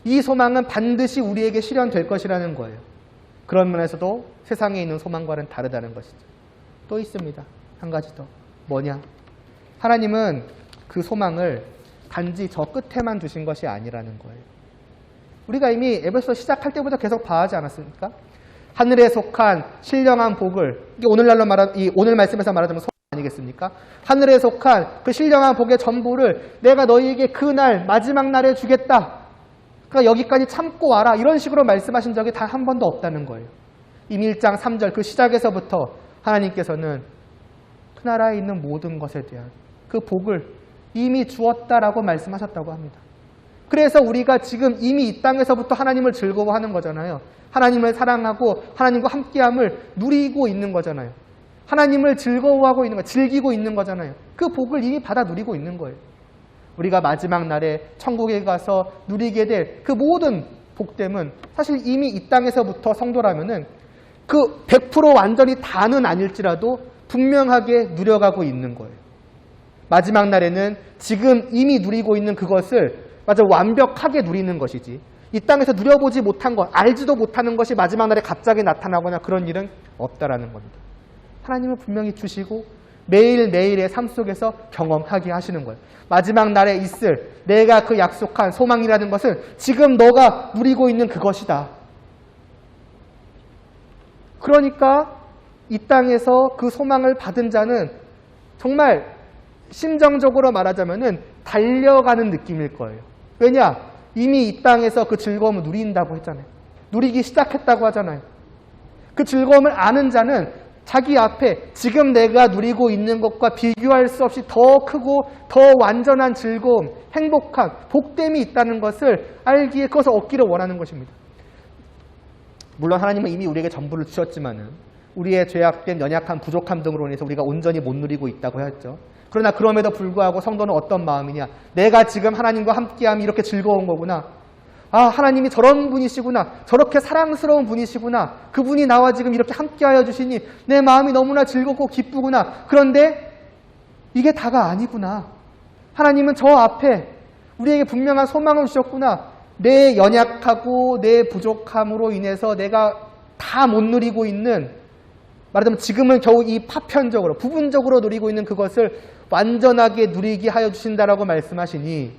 A: 이 소망은 반드시 우리에게 실현될 것이라는 거예요. 그런 면에서도 세상에 있는 소망과는 다르다는 것이죠. 또 있습니다. 한 가지 더. 뭐냐? 하나님은 그 소망을 단지 저 끝에만 두신 것이 아니라는 거예요. 우리가 이미 에베소 시작할 때부터 계속 봐하지 않았습니까? 하늘에 속한 신령한 복을, 이게 오늘 말씀에서 말하자면 소망 아니겠습니까? 하늘에 속한 그 신령한 복의 전부를 내가 너희에게 그날 마지막 날에 주겠다. 그러니까 여기까지 참고 와라. 이런 식으로 말씀하신 적이 단 한 번도 없다는 거예요. 이미 1장 3절 그 시작에서부터 하나님께서는 그 나라에 있는 모든 것에 대한 그 복을 이미 주었다라고 말씀하셨다고 합니다. 그래서 우리가 지금 이미 이 땅에서부터 하나님을 즐거워하는 거잖아요. 하나님을 사랑하고 하나님과 함께함을 누리고 있는 거잖아요. 하나님을 즐거워하고 있는 거, 즐기고 있는 거잖아요. 그 복을 이미 받아 누리고 있는 거예요. 우리가 마지막 날에 천국에 가서 누리게 될 그 모든 복됨은 사실 이미 이 땅에서부터 성도라면은 그 100% 완전히 다는 아닐지라도 분명하게 누려가고 있는 거예요. 마지막 날에는 지금 이미 누리고 있는 그것을 맞아 완벽하게 누리는 것이지, 이 땅에서 누려보지 못한 것, 알지도 못하는 것이 마지막 날에 갑자기 나타나거나 그런 일은 없다라는 겁니다. 하나님은 분명히 주시고 매일매일의 삶 속에서 경험하게 하시는 거예요. 마지막 날에 있을 내가 그 약속한 소망이라는 것은 지금 너가 누리고 있는 그것이다. 그러니까 이 땅에서 그 소망을 받은 자는 정말 심정적으로 말하자면은 달려가는 느낌일 거예요. 왜냐? 이미 이 땅에서 그 즐거움을 누린다고 했잖아요. 누리기 시작했다고 하잖아요. 그 즐거움을 아는 자는 자기 앞에 지금 내가 누리고 있는 것과 비교할 수 없이 더 크고 더 완전한 즐거움, 행복한 복됨이 있다는 것을 알기에 그것을 얻기를 원하는 것입니다. 물론 하나님은 이미 우리에게 전부를 주셨지만은 우리의 죄악된 연약한 부족함 등으로 인해서 우리가 온전히 못 누리고 있다고 했죠. 그러나 그럼에도 불구하고 성도는 어떤 마음이냐? 내가 지금 하나님과 함께함이 이렇게 즐거운 거구나. 아, 하나님이 저런 분이시구나. 저렇게 사랑스러운 분이시구나. 그분이 나와 지금 이렇게 함께하여 주시니 내 마음이 너무나 즐겁고 기쁘구나. 그런데 이게 다가 아니구나. 하나님은 저 앞에 우리에게 분명한 소망을 주셨구나. 내 연약하고 내 부족함으로 인해서 내가 다 못 누리고 있는, 말하자면 지금은 겨우 이 파편적으로 부분적으로 누리고 있는 그것을 완전하게 누리게 하여 주신다라고 말씀하시니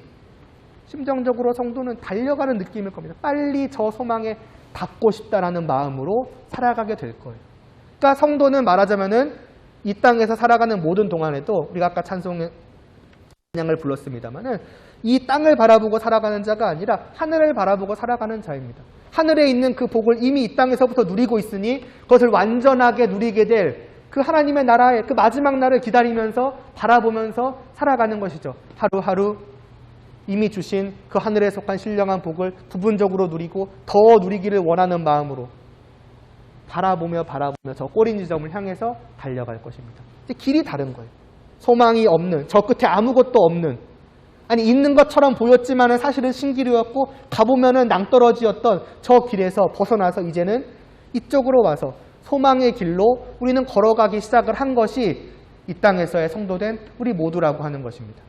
A: 심정적으로 성도는 달려가는 느낌일 겁니다. 빨리 저 소망에 닿고 싶다라는 마음으로 살아가게 될 거예요. 그러니까 성도는 말하자면은 이 땅에서 살아가는 모든 동안에도 우리가 아까 찬송을 불렀습니다만은 이 땅을 바라보고 살아가는 자가 아니라 하늘을 바라보고 살아가는 자입니다. 하늘에 있는 그 복을 이미 이 땅에서부터 누리고 있으니 그것을 완전하게 누리게 될 그 하나님의 나라의 그 마지막 날을 기다리면서 바라보면서 살아가는 것이죠. 하루하루 이미 주신 그 하늘에 속한 신령한 복을 부분적으로 누리고 더 누리기를 원하는 마음으로 바라보며 저 꼬린 지점을 향해서 달려갈 것입니다. 길이 다른 거예요. 소망이 없는, 저 끝에 아무것도 없는, 아니 있는 것처럼 보였지만은 사실은 신기루였고 가보면은 낭떠러지였던 저 길에서 벗어나서 이제는 이쪽으로 와서 소망의 길로 우리는 걸어가기 시작을 한 것이 이 땅에서의 성도된 우리 모두라고 하는 것입니다.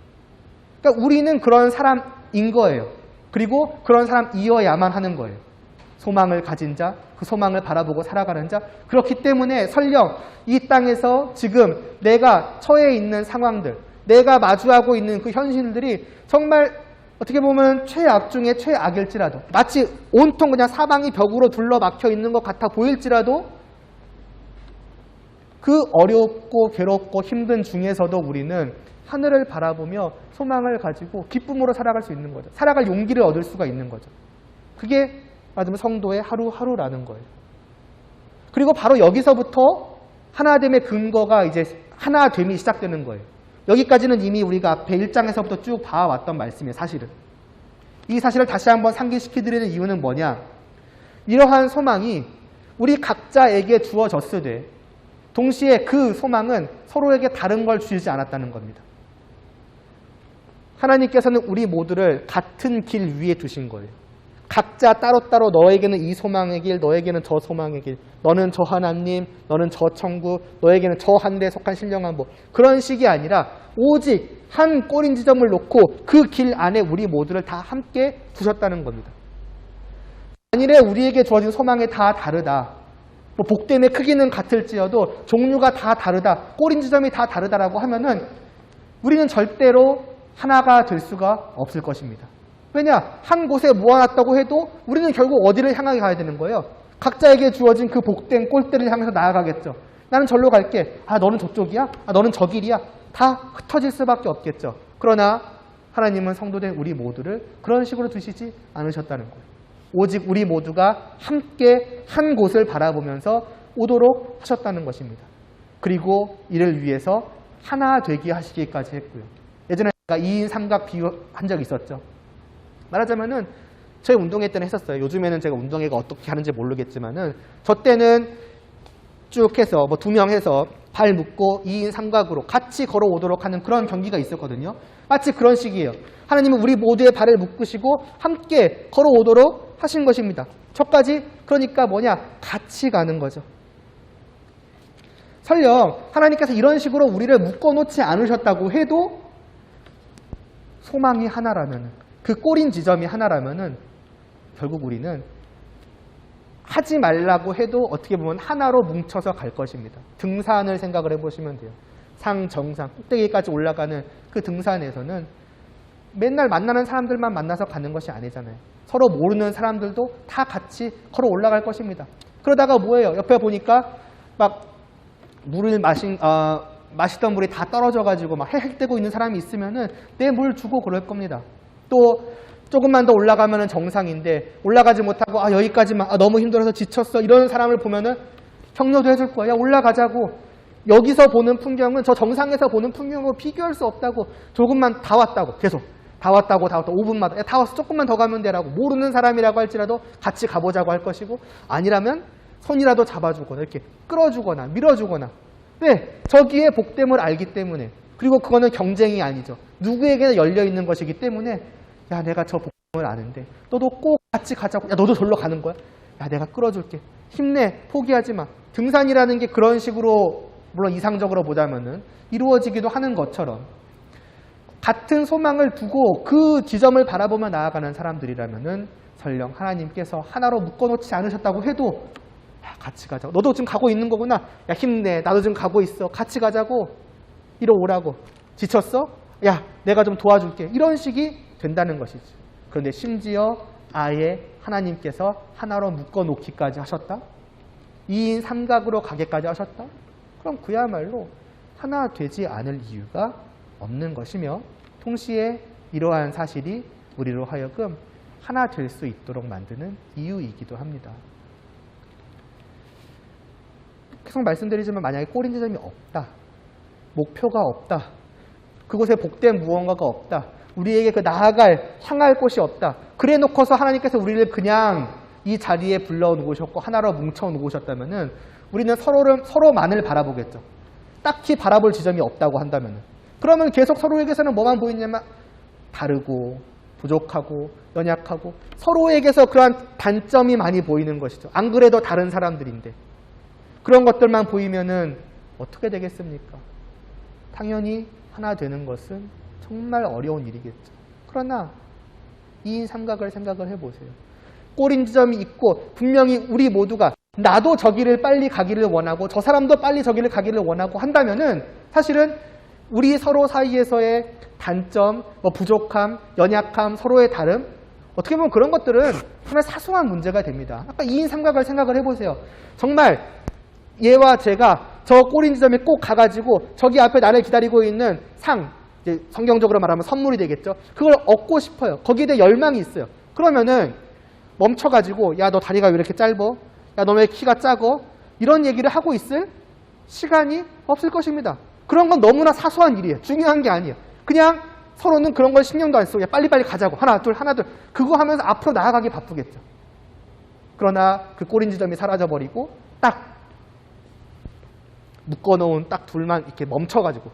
A: 그러니까 우리는 그런 사람인 거예요. 그리고 그런 사람이어야만 하는 거예요. 소망을 가진 자, 그 소망을 바라보고 살아가는 자. 그렇기 때문에 설령 이 땅에서 지금 내가 처해 있는 상황들, 내가 마주하고 있는 그 현실들이 정말 어떻게 보면 최악 중에 최악일지라도, 마치 온통 그냥 사방이 벽으로 둘러막혀 있는 것 같아 보일지라도 그 어렵고 괴롭고 힘든 중에서도 우리는 하늘을 바라보며 소망을 가지고 기쁨으로 살아갈 수 있는 거죠. 살아갈 용기를 얻을 수가 있는 거죠. 그게 말하자면 성도의 하루하루라는 거예요. 그리고 바로 여기서부터 하나됨의 근거가 이제 하나됨이 시작되는 거예요. 여기까지는 이미 우리가 앞에 1장에서부터 쭉 봐왔던 말씀이에요. 사실은. 이 사실을 다시 한번 상기시켜드리는 이유는 뭐냐? 이러한 소망이 우리 각자에게 주어졌을 때 동시에 그 소망은 서로에게 다른 걸 주지 않았다는 겁니다. 하나님께서는 우리 모두를 같은 길 위에 두신 거예요. 각자 따로따로 너에게는 이 소망의 길, 너에게는 저 소망의 길, 너는 저 하나님, 너는 저 천국, 너에게는 저 한 데에 속한 신령한 복. 그런 식이 아니라 오직 한 꼬린 지점을 놓고 그 길 안에 우리 모두를 다 함께 두셨다는 겁니다. 만일에 우리에게 주어진 소망이 다 다르다, 복됨의 크기는 같을지어도 종류가 다 다르다, 꼬린 지점이 다 다르다라고 하면은 우리는 절대로 하나가 될 수가 없을 것입니다. 왜냐? 한 곳에 모아놨다고 해도 우리는 결국 어디를 향하게 가야 되는 거예요? 각자에게 주어진 그 복된 꼴대를 향해서 나아가겠죠. 나는 절로 갈게. 아, 너는 저쪽이야? 아, 너는 저 길이야? 다 흩어질 수밖에 없겠죠. 그러나 하나님은 성도된 우리 모두를 그런 식으로 두시지 않으셨다는 거예요. 오직 우리 모두가 함께 한 곳을 바라보면서 오도록 하셨다는 것입니다. 그리고 이를 위해서 하나 되게 하시기까지 했고요. 예전에 제가 2인 삼각 비유한 적이 있었죠. 말하자면은 저희 운동회 때는 했었어요. 요즘에는 제가 운동회가 어떻게 하는지 모르겠지만은 저 때는 쭉 해서 2명 해서 발 묶고 2인 삼각으로 같이 걸어오도록 하는 그런 경기가 있었거든요. 마치 그런 식이에요. 하나님은 우리 모두의 발을 묶으시고 함께 걸어오도록 하신 것입니다. 첫 가지, 그러니까 뭐냐? 같이 가는 거죠. 설령 하나님께서 이런 식으로 우리를 묶어놓지 않으셨다고 해도 소망이 하나라면, 그 꼬린 지점이 하나라면은 결국 우리는 하지 말라고 해도 어떻게 보면 하나로 뭉쳐서 갈 것입니다. 등산을 생각을 해보시면 돼요. 상, 정상, 꼭대기까지 올라가는 그 등산에서는 맨날 만나는 사람들만 만나서 가는 것이 아니잖아요. 서로 모르는 사람들도 다 같이 걸어 올라갈 것입니다. 그러다가 뭐예요? 옆에 보니까 막 물을 마시던 물이 다 떨어져가지고 막 헥헥대고 있는 사람이 있으면은 내 물 주고 그럴 겁니다. 또 조금만 더 올라가면은 정상인데 올라가지 못하고 여기까지만 너무 힘들어서 지쳤어 이런 사람을 보면은 격려도 해줄 거야. 야, 올라가자고. 여기서 보는 풍경은 저 정상에서 보는 풍경하고 비교할 수 없다고. 조금만 다 왔다고. 계속 다 왔다고 5분마다 야, 다 왔어 조금만 더 가면 되라고. 모르는 사람이라고 할지라도 같이 가보자고 할 것이고, 아니라면 손이라도 잡아주거나 이렇게 끌어주거나 밀어주거나. 왜? 저기에 복됨을 알기 때문에. 그리고 그거는 경쟁이 아니죠. 누구에게나 열려있는 것이기 때문에 야, 내가 저 복됨을 아는데 너도 꼭 같이 가자고. 야, 너도 절로 가는 거야? 야, 내가 끌어줄게. 힘내. 포기하지 마. 등산이라는 게 그런 식으로 물론 이상적으로 보자면은 이루어지기도 하는 것처럼 같은 소망을 두고 그 지점을 바라보며 나아가는 사람들이라면은 설령 하나님께서 하나로 묶어놓지 않으셨다고 해도 야, 같이 가자고. 너도 지금 가고 있는 거구나. 야, 힘내. 나도 지금 가고 있어. 같이 가자고. 이리 오라고. 지쳤어? 야, 내가 좀 도와줄게. 이런 식이 된다는 것이지. 그런데 심지어 아예 하나님께서 하나로 묶어놓기까지 하셨다? 2인 3각으로 가게까지 하셨다? 그럼 그야말로 하나 되지 않을 이유가 없는 것이며, 동시에 이러한 사실이 우리로 하여금 하나 될 수 있도록 만드는 이유이기도 합니다. 계속 말씀드리지만 만약에 꼬린 지점이 없다, 목표가 없다, 그곳에 복된 무언가가 없다, 우리에게 그 향할 곳이 없다, 그래 놓고서 하나님께서 우리를 그냥 이 자리에 불러 놓으셨고 하나로 뭉쳐 놓으셨다면은 우리는 서로만을 바라보겠죠. 딱히 바라볼 지점이 없다고 한다면은. 그러면 계속 서로에게서는 뭐만 보이냐면 다르고 부족하고 연약하고 서로에게서 그러한 단점이 많이 보이는 것이죠. 안 그래도 다른 사람들인데. 그런 것들만 보이면은 어떻게 되겠습니까? 당연히 하나 되는 것은 정말 어려운 일이겠죠. 그러나 2인 3각을 생각을 해보세요. 꼬린 지점이 있고 분명히 우리 모두가 나도 저기를 빨리 가기를 원하고 저 사람도 빨리 저기를 가기를 원하고 한다면은 사실은 우리 서로 사이에서의 단점, 부족함, 연약함, 서로의 다름, 어떻게 보면 그런 것들은 정말 사소한 문제가 됩니다. 아까 2인 3각을 생각을 해보세요. 정말 얘와 제가 저 꼬린 지점에 꼭 가가지고 저기 앞에 나를 기다리고 있는 상, 이제 성경적으로 말하면 선물이 되겠죠. 그걸 얻고 싶어요. 거기에 대해 열망이 있어요. 그러면은 멈춰가지고 야, 너 다리가 왜 이렇게 짧어? 야, 너 왜 키가 작어? 이런 얘기를 하고 있을 시간이 없을 것입니다. 그런 건 너무나 사소한 일이에요. 중요한 게 아니에요. 그냥 서로는 그런 걸 신경도 안 쓰고 야, 빨리빨리 가자고. 하나, 둘, 하나, 둘. 그거 하면서 앞으로 나아가기 바쁘겠죠. 그러나 그 꼬린 지점이 사라져버리고 딱 묶어놓은 딱 둘만 이렇게 멈춰가지고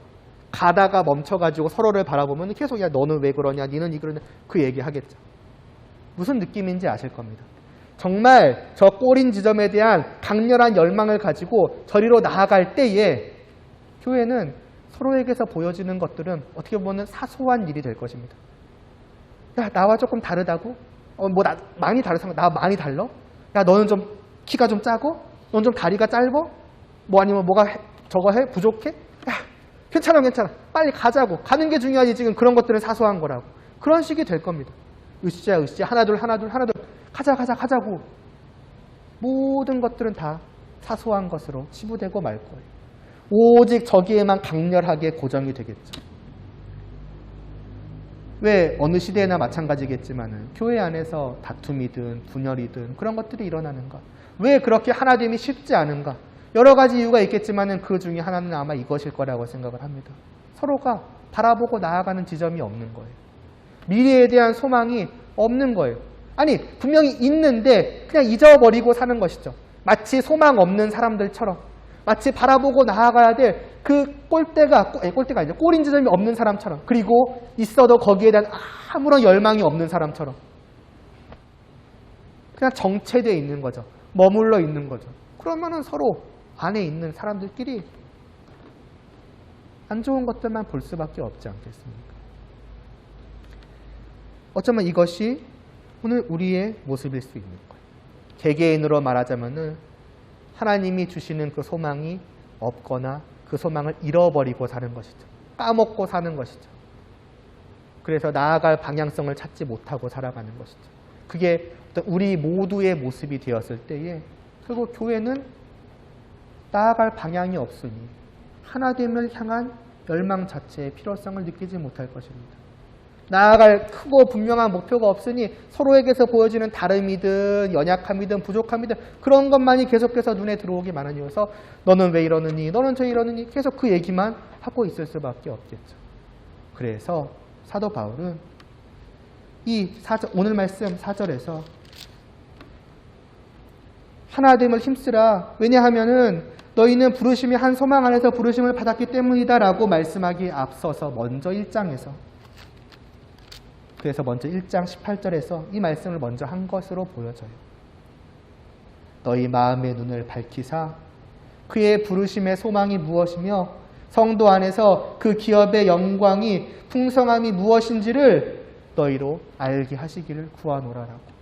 A: 가다가 멈춰가지고 서로를 바라보면 계속 야, 너는 왜 그러냐, 니는 이 그러냐, 그 얘기하겠죠. 무슨 느낌인지 아실 겁니다. 정말 저 꼬린 지점에 대한 강렬한 열망을 가지고 저리로 나아갈 때에 교회는 서로에게서 보여지는 것들은 어떻게 보면 사소한 일이 될 것입니다. 야, 나와 조금 다르다고? 많이 다르다. 나 많이 달라? 야, 너는 좀 키가 좀 작고? 너는 좀 다리가 짧어? 아니면 저거 해? 부족해? 야, 괜찮아. 빨리 가자고. 가는 게 중요하지. 지금 그런 것들은 사소한 거라고. 그런 식이 될 겁니다. 으쌰. 하나둘. 가자고. 모든 것들은 다 사소한 것으로 치부되고 말 거예요. 오직 저기에만 강렬하게 고정이 되겠죠. 왜 어느 시대나 마찬가지겠지만은 교회 안에서 다툼이든 분열이든 그런 것들이 일어나는가? 왜 그렇게 하나됨이 쉽지 않은가? 여러 가지 이유가 있겠지만은 그 중에 하나는 아마 이것일 거라고 생각을 합니다. 서로가 바라보고 나아가는 지점이 없는 거예요. 미래에 대한 소망이 없는 거예요. 아니, 분명히 있는데 그냥 잊어버리고 사는 것이죠. 마치 소망 없는 사람들처럼, 마치 바라보고 나아가야 될 그 꼴대가 아니죠. 꼬린 지점이 없는 사람처럼, 그리고 있어도 거기에 대한 아무런 열망이 없는 사람처럼 그냥 정체되어 있는 거죠. 머물러 있는 거죠. 그러면은 서로 안에 있는 사람들끼리 안 좋은 것들만 볼 수밖에 없지 않겠습니까? 어쩌면 이것이 오늘 우리의 모습일 수 있는 거예요. 개개인으로 말하자면은 하나님이 주시는 그 소망이 없거나 그 소망을 잃어버리고 사는 것이죠. 까먹고 사는 것이죠. 그래서 나아갈 방향성을 찾지 못하고 살아가는 것이죠. 그게 우리 모두의 모습이 되었을 때에 결국 교회는 나아갈 방향이 없으니 하나됨을 향한 열망 자체의 필요성을 느끼지 못할 것입니다. 나아갈 크고 분명한 목표가 없으니 서로에게서 보여지는 다름이든 연약함이든 부족함이든 그런 것만이 계속해서 눈에 들어오기 마련이어서 너는 왜 이러느니 너는 저 이러느니 계속 그 얘기만 하고 있을 수밖에 없겠죠. 그래서 사도 바울은 오늘 말씀 4절에서 하나됨을 힘쓰라. 왜냐하면은 너희는 부르심이 한 소망 안에서 부르심을 받았기 때문이다 라고 말씀하기에 앞서서 먼저 1장에서 그래서 먼저 1장 18절에서 이 말씀을 먼저 한 것으로 보여져요. 너희 마음의 눈을 밝히사 그의 부르심의 소망이 무엇이며 성도 안에서 그 기업의 영광이 풍성함이 무엇인지를 너희로 알게 하시기를 구하노라라고.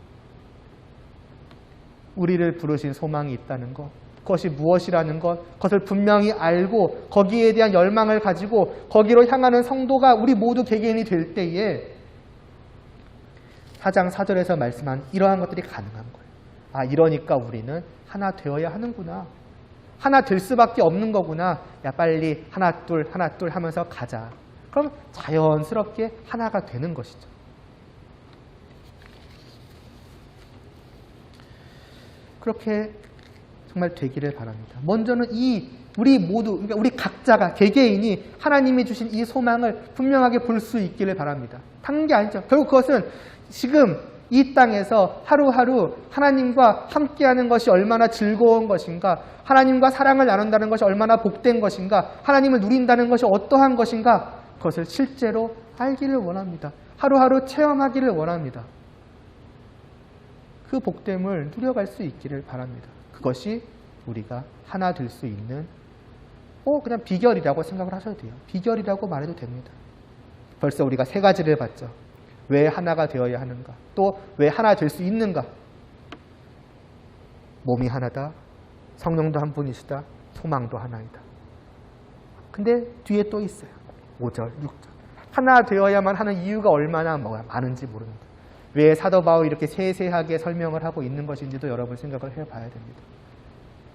A: 우리를 부르신 소망이 있다는 것, 그것이 무엇이라는 것, 그것을 분명히 알고 거기에 대한 열망을 가지고 거기로 향하는 성도가 우리 모두 개개인이 될 때에 4장 4절에서 말씀한 이러한 것들이 가능한 거예요. 아, 이러니까 우리는 하나 되어야 하는구나. 하나 될 수밖에 없는 거구나. 야, 빨리 하나 둘 하면서 가자. 그럼 자연스럽게 하나가 되는 것이죠. 그렇게 정말 되기를 바랍니다. 먼저는 우리 모두, 그러니까 우리 각자가 개개인이 하나님이 주신 이 소망을 분명하게 볼 수 있기를 바랍니다. 단 게 아니죠. 결국 그것은 지금 이 땅에서 하루하루 하나님과 함께하는 것이 얼마나 즐거운 것인가, 하나님과 사랑을 나눈다는 것이 얼마나 복된 것인가, 하나님을 누린다는 것이 어떠한 것인가, 그것을 실제로 알기를 원합니다. 하루하루 체험하기를 원합니다. 그 복됨을 누려갈 수 있기를 바랍니다. 그것이 우리가 하나 될 수 있는 그냥 비결이라고 생각을 하셔도 돼요. 비결이라고 말해도 됩니다. 벌써 우리가 3가지를 봤죠. 왜 하나가 되어야 하는가? 또 왜 하나 될 수 있는가? 몸이 하나다. 성령도 한 분이시다. 소망도 하나이다. 근데 뒤에 또 있어요. 5절, 6절. 하나 되어야만 하는 이유가 얼마나 많은지 모릅니다. 왜 사도 바울이 이렇게 세세하게 설명을 하고 있는 것인지도 여러분 생각을 해봐야 됩니다.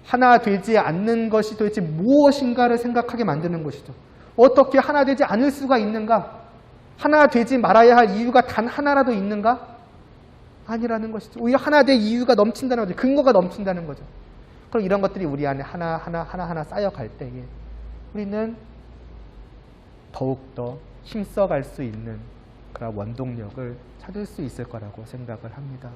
A: 하나 되지 않는 것이 도대체 무엇인가를 생각하게 만드는 것이죠. 어떻게 하나 되지 않을 수가 있는가? 하나 되지 말아야 할 이유가 단 하나라도 있는가? 아니라는 것이죠. 오히려 하나 될 이유가 넘친다는 거죠. 근거가 넘친다는 거죠. 그럼 이런 것들이 우리 안에 하나 쌓여갈 때에 우리는 더욱더 힘써갈 수 있는 그런 원동력을 찾을 수 있을 거라고 생각을 합니다.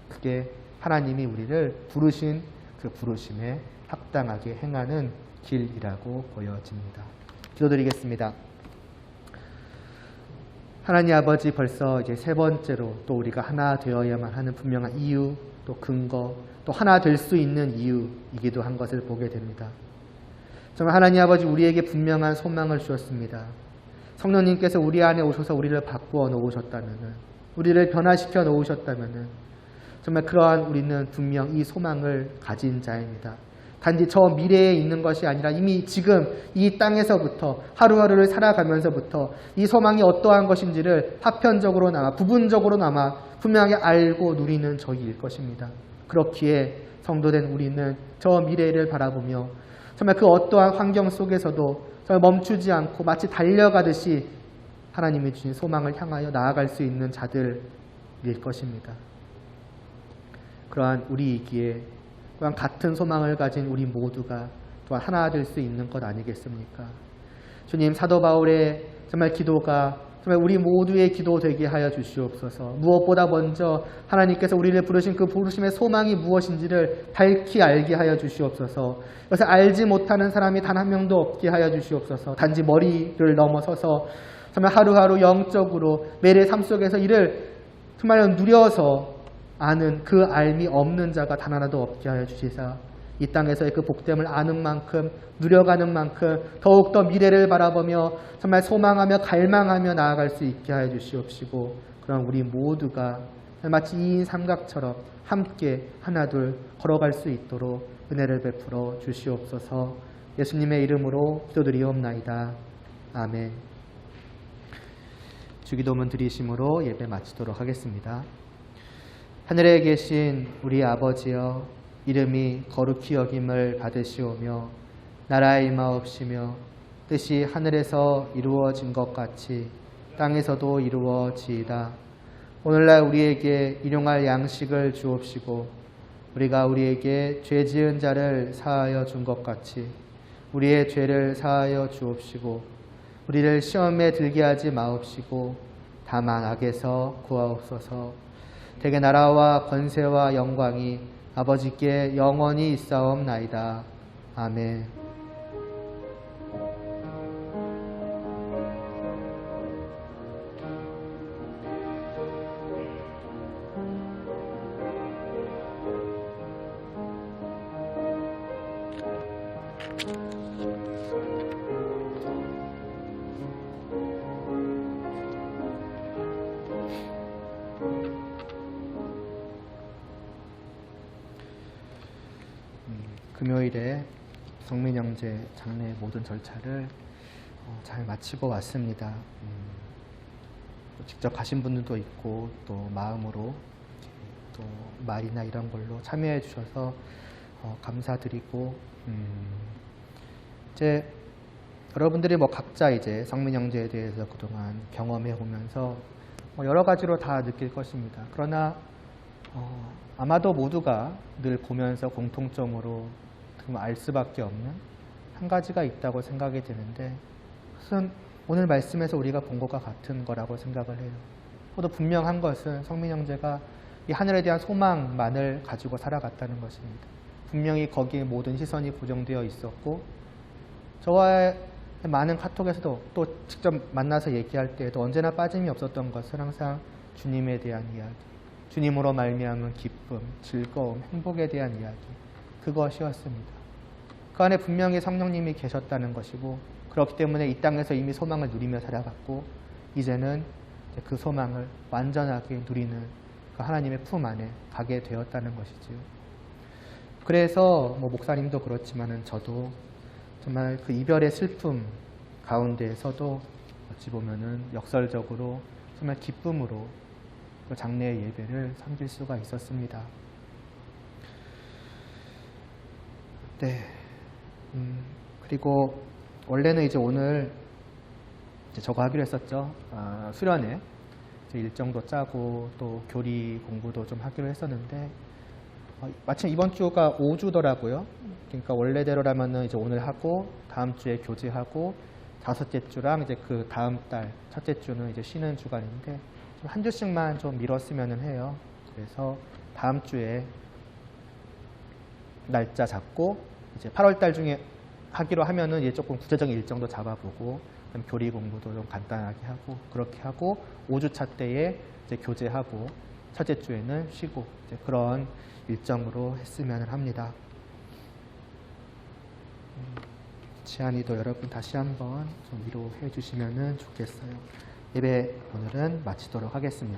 A: 그게 하나님이 우리를 부르신 그 부르심에 합당하게 행하는 길이라고 보여집니다. 기도드리겠습니다. 하나님 아버지, 벌써 이제 3번째로 또 우리가 하나 되어야만 하는 분명한 이유, 또 근거, 또 하나 될 수 있는 이유이기도 한 것을 보게 됩니다. 정말 하나님 아버지, 우리에게 분명한 소망을 주셨습니다. 성령님께서 우리 안에 오셔서 우리를 바꾸어 놓으셨다면은, 우리를 변화시켜 놓으셨다면은 정말 그러한 우리는 분명 이 소망을 가진 자입니다. 단지 저 미래에 있는 것이 아니라 이미 지금 이 땅에서부터 하루하루를 살아가면서부터 이 소망이 어떠한 것인지를 파편적으로나마 부분적으로나마 분명하게 알고 누리는 저희일 것입니다. 그렇기에 성도된 우리는 저 미래를 바라보며 정말 그 어떠한 환경 속에서도 정말 멈추지 않고 마치 달려가듯이 하나님이 주신 소망을 향하여 나아갈 수 있는 자들일 것입니다. 그러한 우리이기에 또한 같은 소망을 가진 우리 모두가 또한 하나 될 수 있는 것 아니겠습니까? 주님, 사도 바울의 정말 기도가 정말 우리 모두의 기도 되게 하여 주시옵소서. 무엇보다 먼저 하나님께서 우리를 부르신 그 부르심의 소망이 무엇인지를 밝히 알게 하여 주시옵소서. 그래서 알지 못하는 사람이 단 한 명도 없게 하여 주시옵소서. 단지 머리를 넘어서서 정말 하루하루 영적으로 매일의 삶 속에서 이를 정말 누려서 아는 그 알미 없는 자가 단 하나도 없게 하여 주시사 이 땅에서의 그 복됨을 아는 만큼, 누려가는 만큼 더욱더 미래를 바라보며 정말 소망하며 갈망하며 나아갈 수 있게 하여 주시옵시고, 그럼 우리 모두가 마치 2인 삼각처럼 함께 하나둘 걸어갈 수 있도록 은혜를 베풀어 주시옵소서. 예수님의 이름으로 기도드리옵나이다. 아멘. 주기도문 드리심으로 예배 마치도록 하겠습니다. 하늘에 계신 우리 아버지여, 이름이 거룩히 여김을 받으시오며 나라에 임하옵시며 뜻이 하늘에서 이루어진 것 같이 땅에서도 이루어지이다. 오늘날 우리에게 일용할 양식을 주옵시고 우리가 우리에게 죄 지은 자를 사하여 준 것 같이 우리의 죄를 사하여 주옵시고 우리를 시험에 들게 하지 마옵시고 다만 악에서 구하옵소서. 대개 나라와 권세와 영광이 아버지께 영원히 있사옵나이다. 아멘. 금요일에 성민영제 장례 모든 절차를 잘 마치고 왔습니다. 직접 가신 분들도 있고 또 마음으로 또 말이나 이런 걸로 참여해 주셔서 감사드리고, 이제 여러분들이 각자 이제 성민영제에 대해서 그동안 경험해 보면서 여러 가지로 다 느낄 것입니다. 그러나 아마도 모두가 늘 보면서 공통점으로 알 수밖에 없는 한 가지가 있다고 생각이 드는데, 그것은 오늘 말씀에서 우리가 본 것과 같은 거라고 생각을 해요. 또 분명한 것은 성민 형제가 이 하늘에 대한 소망만을 가지고 살아갔다는 것입니다. 분명히 거기에 모든 시선이 고정되어 있었고, 저와의 많은 카톡에서도 또 직접 만나서 얘기할 때에도 언제나 빠짐이 없었던 것은 항상 주님에 대한 이야기, 주님으로 말미암은 기쁨, 즐거움, 행복에 대한 이야기, 그것이었습니다. 그 안에 분명히 성령님이 계셨다는 것이고, 그렇기 때문에 이 땅에서 이미 소망을 누리며 살아갔고, 이제는 그 소망을 완전하게 누리는 그 하나님의 품 안에 가게 되었다는 것이지요. 그래서 목사님도 그렇지만은 저도 정말 그 이별의 슬픔 가운데에서도 어찌 보면은 역설적으로 정말 기쁨으로 그 장례의 예배를 섬길 수가 있었습니다. 네. 그리고 원래는 이제 오늘 저거 하기로 했었죠. 수련회 이제 일정도 짜고 또 교리 공부도 좀 하기로 했었는데, 마침 이번 주가 5주더라고요. 그러니까 원래대로라면은 이제 오늘 하고 다음 주에 교제하고 다섯째 주랑 이제 그 다음 달 첫째 주는 이제 쉬는 주간인데, 좀 한 주씩만 좀 미뤘으면은 해요. 그래서 다음 주에 날짜 잡고 이제 8월 달 중에 하기로 하면은 이제 조금 구체적인 일정도 잡아보고, 교리 공부도 좀 간단하게 하고, 그렇게 하고 5주차 때에 이제 교제하고 첫째 주에는 쉬고, 이제 그런 일정으로 했으면 합니다. 지안이도 여러분 다시 한번 좀 위로해 주시면 좋겠어요. 예배 오늘은 마치도록 하겠습니다.